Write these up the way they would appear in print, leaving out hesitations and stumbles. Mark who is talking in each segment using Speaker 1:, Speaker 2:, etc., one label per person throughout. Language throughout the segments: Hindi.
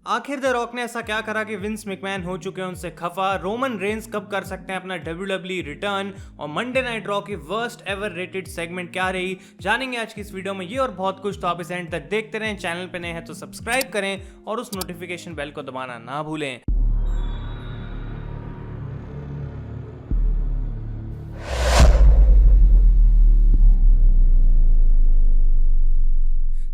Speaker 1: आखिर द रॉक ने ऐसा क्या करा कि विंस मैकमैन हो चुके हैं उनसे खफा, रोमन रेंस कब कर सकते हैं अपना WWE रिटर्न, और मंडे नाइट रॉ की वर्स्ट एवर रेटेड सेगमेंट क्या रही, जानेंगे आज की इस वीडियो में ये और बहुत कुछ। तो आप इस एंड तक देखते रहें। चैनल पे नए हैं तो सब्सक्राइब करें और उस नोटिफिकेशन बेल को दबाना ना भूलें।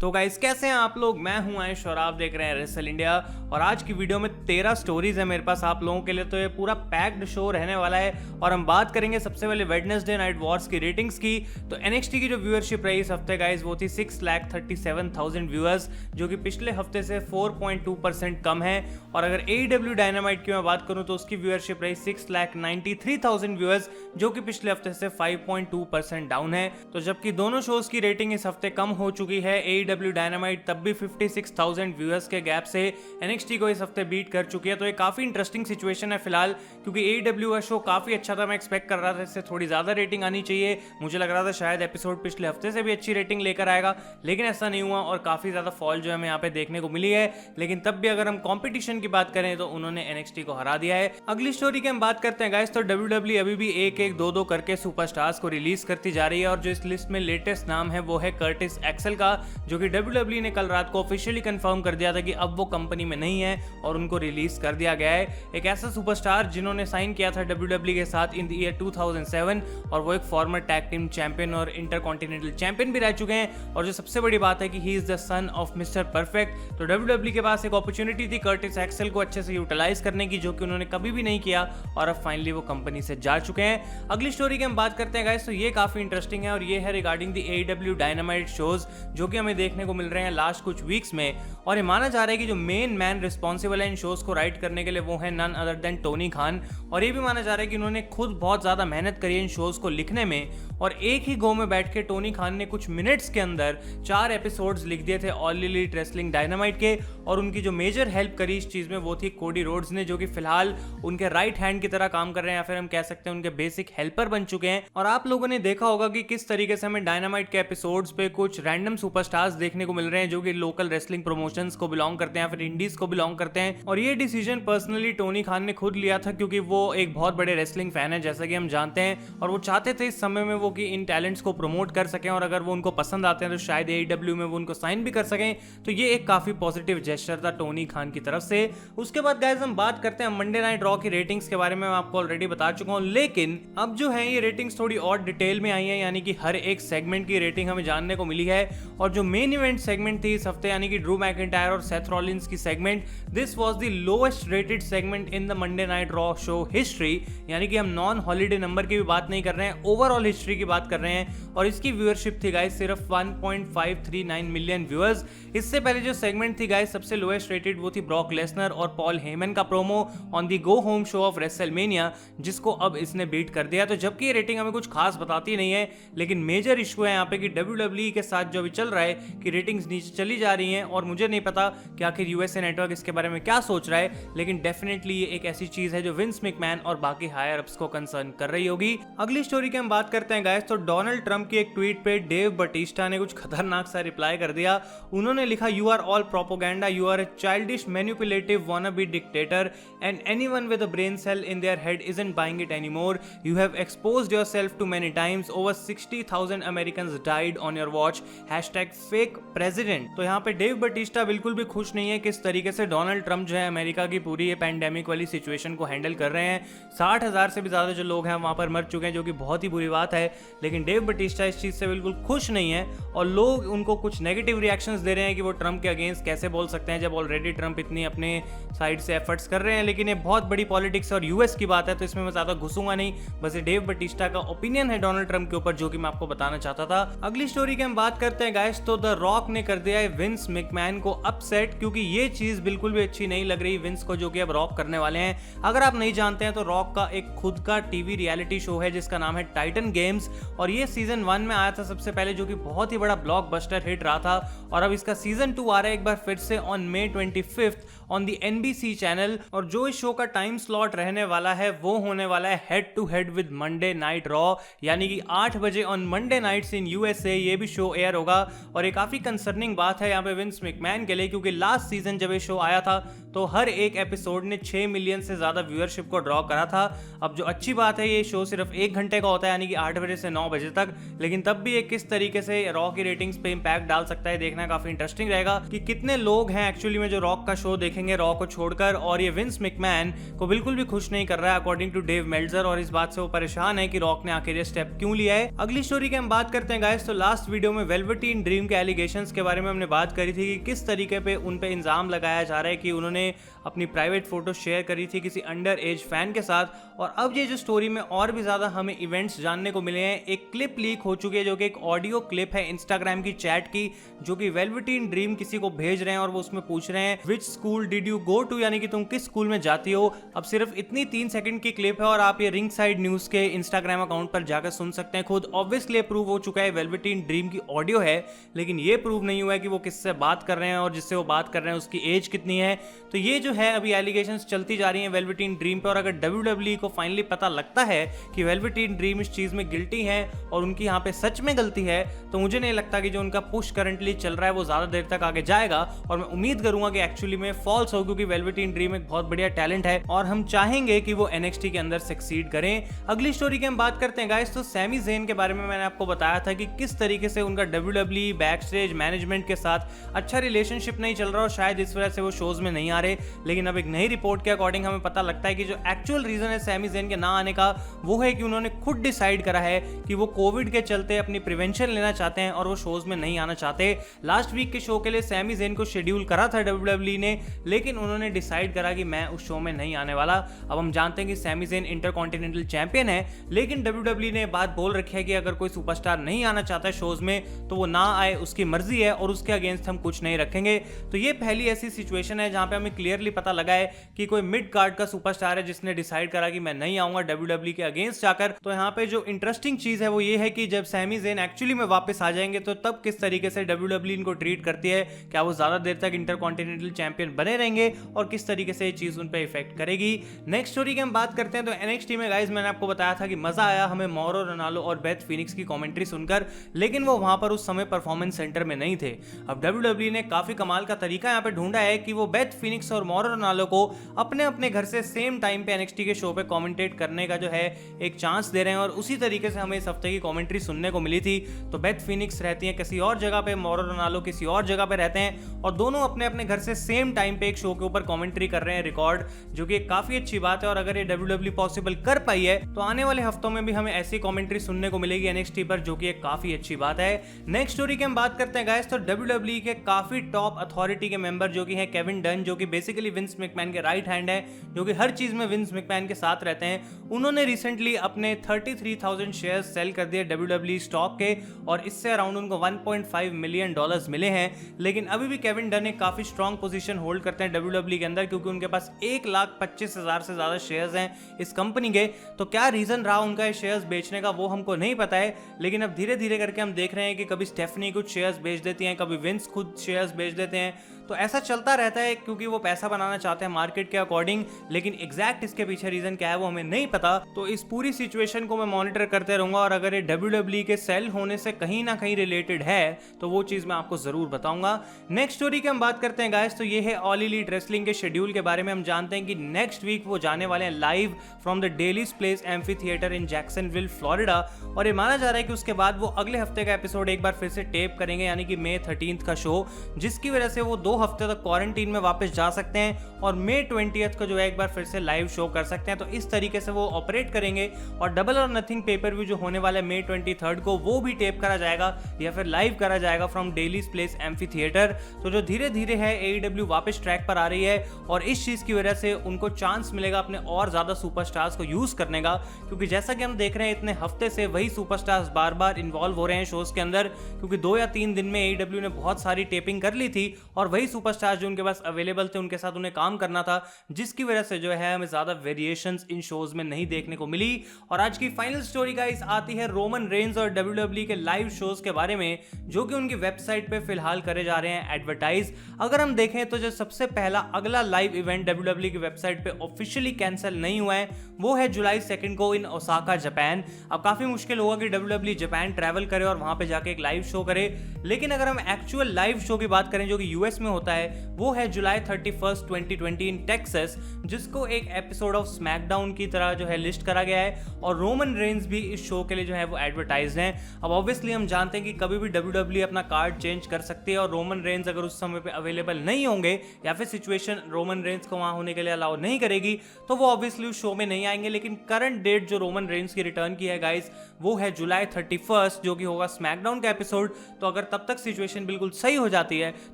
Speaker 1: तो गाइस कैसे हैं आप लोग, मैं हूं आयुष और आप देख रहे हैं रेसल इंडिया। और आज की वीडियो में 13 स्टोरीज है मेरे पास आप लोगों के लिए, तो ये पूरा पैक्ड शो रहने वाला है। और हम बात करेंगे सबसे पहले वेडनेसडे नाइट वॉर्स की रेटिंग्स की। तो NXT की जो व्यूअरशिप रही इस हफ्ते गाइस वो थी 6,37,000 व्यूअर्स, जो कि पिछले हफ्ते से 4.2% कम है। और अगर AEW डायनामाइट की मैं बात करूं तो उसकी व्यूअरशिप रही 6,93,000 व्यूअर्स, जो कि पिछले हफ्ते से 5.2% डाउन है। तो जबकि दोनों शोज की रेटिंग इस हफ्ते कम हो चुकी है, AEW डायनामाइट तब भी 56,000 व्यूअर्स के गैप से NXT को इस हफ्ते बीट कर चुकी है। तो ये काफी इंटरेस्टिंग सिचुएशन है फिलहाल, क्योंकि AEW का शो काफी अच्छा था। मैं एक्सपेक्ट कर रहा था इससे थोड़ी ज्यादा रेटिंग आनी चाहिए। मुझे लग रहा था शायद एपिसोड पिछले हफ्ते से भी अच्छी रेटिंग लेकर आएगा, लेकिन ऐसा नहीं हुआ और काफी ज्यादा फॉल जो हमें यहाँ पे देखने को मिली है। लेकिन तब भी अगर हम कंपटीशन की बात करें तो उन्होंने NXT को हरा दिया है। अगली स्टोरी की हम बात करते हैं गाइस, तो WWE अभी भी एक एक दो दो करके सुपरस्टार्स को रिलीज करती जा रही है। और जो इस लिस्ट में लेटेस्ट नाम है वो है कर्टिस एक्सेल का, जो कि WWE ने कल रात को ऑफिशियली कंफर्म कर दिया था कि अब वो कंपनी में नहीं है और उनको रिलीज कर दिया गया है। एक ऐसा सुपरस्टार जिन्होंने साइन किया था WWE के साथ इन द ईयर 2007, और वो एक फॉर्मर टैग टीम चैंपियन और इंटरकॉन्टिनेंटल चैंपियन भी रह चुके हैं। और जो सबसे बड़ी बात है कि he is the son of mister perfect. तो WWE के पास एक अपॉर्चुनिटी थी कर्टिस एक्सेल को अच्छे से यूटिलाइज करने की, जो कि उन्होंने कभी भी नहीं किया, और अब फाइनली वो कंपनी से जा चुके हैं। अगली स्टोरी की हम बात करते हैं गाइस, तो ये काफी इंटरेस्टिंग है और ये है regarding the AEW dynamite shows, जो कि हमें देखने को मिल रहे हैं लास्ट कुछ वीक्स में। और ये माना जा रहा है कि जो मेन मैन रिस्पॉन्सिबल है इन शोज को राइट करने के लिए वो है none other than Tony Khan. और ये भी माना जा रहा है कि उन्होंने खुद बहुत ज्यादा मेहनत करी है इन शोज को लिखने में, और एक ही गो में बैठ के टोनी खान ने कुछ मिनट्स के अंदर 4 एपिसोड्स लिख दिए थे ऑल एलीट रेसलिंग डायनामाइट के। और उनकी जो मेजर हेल्प करी इस चीज में वो थी कोडी रोड्स ने, जो कि फिलहाल उनके राइट हैंड की तरह काम कर रहे हैं, या फिर हम कह सकते हैं उनके बेसिक हेल्पर बन चुके हैं। और आप लोगों ने देखा होगा कि किस तरीके से हमें डायनामाइट के एपिसोड्स पे कुछ रैंडम सुपरस्टार्स देखने को मिल रहे हैं, जो कि लोकल रेसलिंग प्रमोशंस को बिलोंग करते हैं या फिर इंडीज को बिलोंग करते हैं। और ये डिसीजन पर्सनली टोनी खान ने खुद लिया था, क्योंकि वो एक बहुत बड़े रेसलिंग फैन है जैसा कि हम जानते हैं, और वो चाहते थे इस समय में वो कि इन टैलेंट्स को प्रमोट कर सकें, और अगर वो उनको पसंद आते हैं तो शायद AEW में वो उनको साइन भी कर सकें। तो ये एक काफी पॉजिटिव जेस्चर था टोनी खान की तरफ से। उसके बाद गाइस हम बात करते हैं मंडे नाइट रॉ की रेटिंग्स के बारे में। मैं आपको ऑलरेडी बता चुका हूं, लेकिन अब जो है ये रेटिंग्स थोड़ी और डिटेल में आई है, यानी कि हर एक सेगमेंट की रेटिंग हमें जानने को मिली है। और जो मेन इवेंट सेगमेंट थी इस हफ्ते, यानी कि ड्रू मैकिंटायर और सेथ रॉलिंस की segment, this was the lowest rated segment in the Monday night raw show history. यानी कि हम नॉन हॉलीडे नंबर की भी बात नहीं कर रहे हैं, ओवरऑल हिस्ट्री की बात कर रहे हैं। और इसकी व्यूअरशिप थी गाइस सिर्फ 1.539 मिलियन व्यूअर्स। इससे पहले जो सेगमेंट थी गाइस सबसे लोएस्ट रेटेड वो थी ब्रॉक लेसनर और पॉल हेमन का promo on the go home show off WrestleMania, जिसको अब इसने बीट कर दिया। तो जबकि ये रेटिंग हमें कुछ खास बताती नहीं है, लेकिन मेजर इशू है यहाँ पे कि WWE के साथ जो अभी चल रहा है कि रेटिंग्स नीचे चली जा रही हैं। और मुझे नहीं पता कि आखिर USA नेटवर्क इसके बारे में क्या सोच रहा है, लेकिन डेफिनेटली ये एक ऐसी चीज है जो विंस मैकमैन और बाकी हायर अप्स को कंसर्न कर रही होगी। अगली स्टोरी की हम बात करते हैं गाइस, तो डोनाल्ड ट्रंप की एक ट्वीट पे डेव बटिस्टा ने कुछ खतरनाक सा रिप्लाई कर दिया। उन्होंने लिखा, you are all propaganda, you are a childish manipulative wannabe dictator and anyone with a brain cell in their head isn't buying it anymore. You have exposed yourself to many times. Over 60,000 Americans died on your watch. #fake president. तो यहाँ पे डेव बटिस्टा बिल्कुल भी खुश नहीं है किस तरीके से डोनाल्ड ट्रंप जो है अमेरिका की पूरी ये पैंडेमिक वाली सिचुएशन को हैंडल कर रहे हैं। 60,000 से भी ज्यादा जो लोग हैं वहां पर मर चुके हैं, जो कि बहुत ही बुरी बात है। लेकिन डेव बटिस्टा इस चीज से बिल्कुल खुश नहीं है, और लोग उनको कुछ नेगेटिव रिएक्शंस दे रहे हैं कि वो ट्रंप के अगेंस्ट कैसे बोल सकते हैं जब ऑलरेडी ट्रंप इतनी अपने साइड से एफर्ट्स कर रहे हैं। लेकिन ये बहुत बड़ी पॉलिटिक्स और US की बात है, तो इसमें मैं ज्यादा घुसूंगा नहीं। बस ये डेव बटिस्टा का ओपिनियन है डोनाल्ड ट्रंप के ऊपर, जो कि मैं आपको बताना चाहता था। अगली स्टोरी की हम बात करते हैं गाइस, तो द रॉक ने कर दिया है विंस मैकमैन को अपसेट, क्योंकि ये चीज बिल्कुल भी अच्छी नहीं लग रही विंस को, जो कि अब रॉक करने वाले हैं। अगर आप नहीं जानते जानते हैं तो रॉक का एक खुद का टीवी रियलिटी शो है जिसका नाम है टाइटन गेम्स, और ये सीजन 1 में आया था सबसे पहले, जो कि बहुत ही बड़ा ब्लॉकबस्टर हिट रहा था। और अब इसका सीजन 2 आ रहा है एक बार फिर से on May 25 on the NBC channel. और जो इस शो का टाइम स्लॉट रहने वाला है वो होने वाला है head to head with Monday night Raw, यानी कि 8 बजे on Monday nights in USA ये भी शो एयर होगा। और एक काफी कंसर्निंग बात है यहाँ पे विंस मैकमैन के लिए, क्योंकि लास्ट सीजन जब ये शो आया था तो हर एक एपिसोड ने 6 मिलियन से ज्यादा व्यूअरशिप को ड्रॉ करा था। अब जो अच्छी बात है, ये शो सिर्फ 1 घंटे का होता है, यानी कि 8 बजे से 9 बजे तक, लेकिन तब भी ये किस तरीके से रॉ की रेटिंग्स पे इंपैक्ट डाल सकता है देखना काफी इंटरेस्टिंग रहेगा कि कितने लोग हैं एक्चुअली में जो रॉक का शो देखेंगे रॉ को छोड़कर। और ये विंस मैकमैन को बिल्कुल भी खुश नहीं कर रहा है अकॉर्डिंग टू डेव मेल्जर, और इस बात से वो परेशान है कि रॉक ने आखिर ये स्टेप क्यों लिया है। अगली स्टोरी की हम बात करते हैं गाइस, तो लास्ट वीडियो में वेलवेटीन ड्रीम के एलिगेशंस के बारे में हमने बात करी थी कि किस तरीके पे उन पे इल्जाम लगाया जा रहा है कि उन्होंने अपनी प्राइवेट फोटो शेयर करी थी किसी अंडर एज फैन के साथ। और अब ये जो स्टोरी में और भी ज्यादा हमें इवेंट्स जानने को मिले हैं। एक क्लिप लीक हो चुकी है जो कि एक ऑडियो क्लिप है इंस्टाग्राम की चैट की, जो कि वेलवेटीन ड्रीम किसी को भेज रहे हैं और वो उसमें पूछ रहे हैं which school did you go to, यानी कि तुम किस स्कूल में जाती हो। अब सिर्फ इतनी 3 सेकंड की क्लिप है और आप ये रिंग साइड न्यूज के इंस्टाग्राम अकाउंट पर जाकर सुन सकते हैं खुद। ऑब्वियसली प्रूव हो चुका है वेलवेटीन ड्रीम की ऑडियो है, लेकिन ये प्रूव नहीं हुआ है कि वो किससे बात कर रहे हैं और जिससे वो बात कर रहे हैं उसकी एज कितनी है। तो ये जो है अभी एलिगेशंस चलती जा रही हैं वेलवेटीन ड्रीम पे, और अगर WWE को फाइनली पता लगता है कि वेलवेटीन ड्रीम इस चीज में गिल्टी है और उनकी यहाँ पे सच में गलती है, तो मुझे नहीं लगता कि जो उनका पुश करंटली चल रहा है वो ज्यादा देर तक आगे जाएगा। और मैं उम्मीद करूंगा कि एक्चुअली में फॉल्स हो, क्योंकि वेलवेटीन ड्रीम एक बहुत बढ़िया टैलेंट है और हम चाहेंगे कि वो NXT के अंदर सक्सीड करें। अगली स्टोरी की हम बात करते हैं गाइस, तो सैमी ज़ेन के बारे में मैंने आपको बताया था कि किस तरीके से उनका WWE बैक स्टेज मैनेजमेंट के साथ अच्छा रिलेशनशिप नहीं चल रहा और शायद इस वजह से वो शोज में नहीं आ रहे। लेकिन अब एक नई रिपोर्ट के अकॉर्डिंग हमें पता लगता है कि जो एक्चुअल रीजन है सैमी ज़ेन के ना आने का वो है कि उन्होंने खुद डिसाइड करा है कि वो कोविड के चलते अपनी प्रिवेंशन लेना चाहते हैं और वो शोज में नहीं आना चाहते। लास्ट वीक के शो के लिए सैमी ज़ेन को शेड्यूल करा था WWE ने, लेकिन उन्होंने डिसाइड करा कि मैं उस शो में नहीं आने वाला। अब हम जानते हैं कि सैमी ज़ेन इंटरकॉन्टिनेंटल चैंपियन है, लेकिन WWE ने बात बोल रखी है कि अगर कोई सुपरस्टार नहीं आना चाहता है शोज में तो वो ना आए, उसकी मर्जी है और उसके अगेंस्ट हम कुछ नहीं रखेंगे। तो ये पहली ऐसी सिचुएशन है जहां पे हमें क्लियरली पता लगा है कि कोई मिड कार्ड का सुपरस्टार है जिसने डिसाइड करा कि मैं नहीं आऊंगा WWE के अगेंस्ट जाकर। तो यहाँ पे जो इंटरेस्टिंग चीज है वो ये है कि जब सैमी ज़ेन एक्चुअली में वापस आ जाएंगे तो तब किस तरीके से WWE इनको ट्रीट करती है, क्या वो ज्यादा देर तक इंटरकॉन्टिनेंटल चैंपियन बने रहेंगे और किस तरीके से ये चीज उन पे इफेक्ट करेगी। नेक्स्ट स्टोरी की हम बात करते हैं तो NXT में गाइस मैंने आपको बताया था कि मजा आया हमें मौरो रोनाल्डो और बेथ फिनिक्स की कमेंट्री सुनकर, लेकिन वो वहां पर उस समय परफॉर्मेंस सेंटर में नहीं थे। अब WWE ने काफी कमाल का तरीका यहाँ पे ढूंढा है कि वो बेथ फिनिक्स और मौरो रोनाल्डो को अपने अपने घर से सेम टाइम पे NXT के शो पे कमेंटेट करने का जो है एक चांस दे रहे हैं, और उसी तरीके से हमें इस हफ्ते की कमेंट्री सुनने को मिली थी। तो बेथ फिनिक्स रहती है किसी और जगह पे, मौरो रोनाल्डो किसी और जगह पे रहते हैं और दोनों अपने अपने घर से सेम टाइम पे एक शो के ऊपर कमेंट्री कर रहे हैं रिकॉर्ड, जो कि काफी अच्छी बात है। और अगर ये WWE पॉसिबल कर पाई है तो आने वाले हफ्तों में भी हमें ऐसी कमेंट्री सुनने को मिलेगी NXT पर, जो कि एक काफी अच्छी बात है। नेक्स्ट स्टोरी की हम बात करते हैं गाइस, तो WWE के काफी टॉप अथॉरिटी के मेंबर जो कि हैं केविन डन, जो कि बेसिकली विंस मैकमैन के राइट हैंड है, जो कि हर चीज में विंस मैकमैन के साथ रहते हैं। उन्होंने रिसेंटली अपने 33,000 शेयर्स सेल कर दिए WWE स्टॉक के, और इससे अराउंड उनको $1.5 मिलियन मिले हैं। लेकिन अभी भी केविन डन एक काफी स्ट्रॉन्ग पोजीशन होल्ड करते हैं WWE के अंदर, क्योंकि उनके पास 1,25,000 से ज्यादा शेयर्स हैं इस कंपनी के। तो क्या रीजन रहा उनका ये शेयर्स बेचने का वो हमको नहीं पता है, लेकिन अब धीरे धीरे करके हम देख रहे हैं कि कभी स्टेफनी कुछ शेयर्स बेच देती हैं, कभी विंस खुद शेयर्स बेच देते हैं। तो ऐसा चलता रहता है क्योंकि वो पैसा बनाना चाहते हैं मार्केट के अकॉर्डिंग, लेकिन एग्जैक्ट इसके पीछे रीजन क्या है वो हमें नहीं पता। तो इस पूरी सिचुएशन को मैं मॉनिटर करते रहूंगा, और अगर ये WWE के सेल होने से कहीं ना कहीं रिलेटेड है तो वो चीज मैं आपको जरूर बताऊंगा। नेक्स्ट स्टोरी की हम बात करते हैं गाइस, तो ये है ऑल एलीट रेसलिंग के शेड्यूल के बारे में। हम जानते हैं कि नेक्स्ट वीक वो जाने वाले हैं live from the dailies place amphi theatre in Jacksonville Florida, और ये माना जा रहा है कि उसके बाद वो अगले हफ्ते का एपिसोड एक बार फिर से टेप करेंगे, यानी कि May 13 का शो, जिसकी वजह से वो 2 हफ्ते तक क्वारंटीन में वापस जा सकते हैं और May 20 को जो है एक बार फिर से लाइव शो कर सकते हैं। तो इस तरीके से वो ऑपरेट करेंगे, और डबल और नथिंग पेपर व्यू जो होने वाला है May 23 को वो भी टेप करा जाएगा या फिर लाइव करा जाएगा from dailies place amphi theatre. तो जो धीरे धीरे है AEW वापस ट्रैक पर आ रही है, और इस चीज की वजह से उनको चांस मिलेगा अपने और ज्यादा सुपरस्टार्स को यूज करने का, क्योंकि जैसा कि हम देख रहे हैं इतने हफ्ते से वही सुपरस्टार्स बार बार इन्वॉल्व हो रहे हैं शोज के अंदर, क्योंकि 2 या 3 दिन में AEW ने बहुत सारी टेपिंग कर ली थी और वही वही सुपरस्टार जो उनके पास अवेलेबल थे उनके साथ उन्हें काम करना था, जिसकी वजह से जो है हमें ज्यादा वेरिएशंस इन शोज में नहीं देखने को मिली। और आज की फाइनल स्टोरी गाइस आती है रोमन रेंज और WWE के लाइव शोज के बारे में, जो कि उनकी वेबसाइट पे फिलहाल करे जा रहे हैं एडवर्टाइज। अगर हम देखें तो जो सबसे पहला अगला लाइव इवेंट WWE की वेबसाइट पे ऑफिशियली कैंसिल नहीं हुआ है वो है जुलाई 2 को इन ओसाका जापान। अब काफी मुश्किल होगा कि WWE जापान ट्रैवल करे और वहां पे जाके एक लाइव शो करे, लेकिन अगर हम एक्चुअल लाइव शो की बात करें जो कि यूएस में होता है वो है जुलाई 31, 2020 इन टेक्सास, जिसको एक एपिसोड ऑफ स्मैकडाउन की तरह जो है लिस्ट करा गया है। और रोमन रेंज भी इस शो के लिए जो है वो एडवर्टाइज हैं। अब ऑब्वियसली हम जानते हैं कि कभी भी WWE अपना कार्ड चेंज कर सकती है और रोमन रेंज अगर उस समय पे अवेलेबल नहीं होंगे या फिर सिचुएशन रोमन रेंज को वहां होने के लिए अलाउ नहीं करेगी तो वो ऑब्वियसली उस शो में नहीं आएंगे। लेकिन करंट डेट जो रोमन रेंज की रिटर्न की है गाइस वो है जुलाई 31 जो कि होगा स्मैकडाउन का एपिसोड। तो अगर तब तक सिचुएशन बिल्कुल सही हो जाती है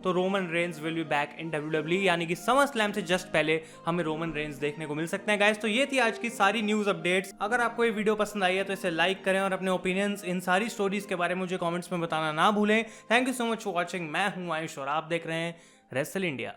Speaker 1: तो Roman Reigns will be back in WWE, यानी कि समर स्लैम से जस्ट पहले हमें रोमन रेंज देखने को मिल सकते हैं गाइस। तो ये थी आज की सारी न्यूज अपडेट्स। अगर आपको ये वीडियो पसंद आई है तो इसे लाइक करें और अपने ओपिनियंस इन सारी स्टोरीज के बारे में मुझे कमेंट्स में बताना ना भूलें। Thank you so much for watching. मैं हूं आयुष और आप देख रहे हैं रेसल इंडिया।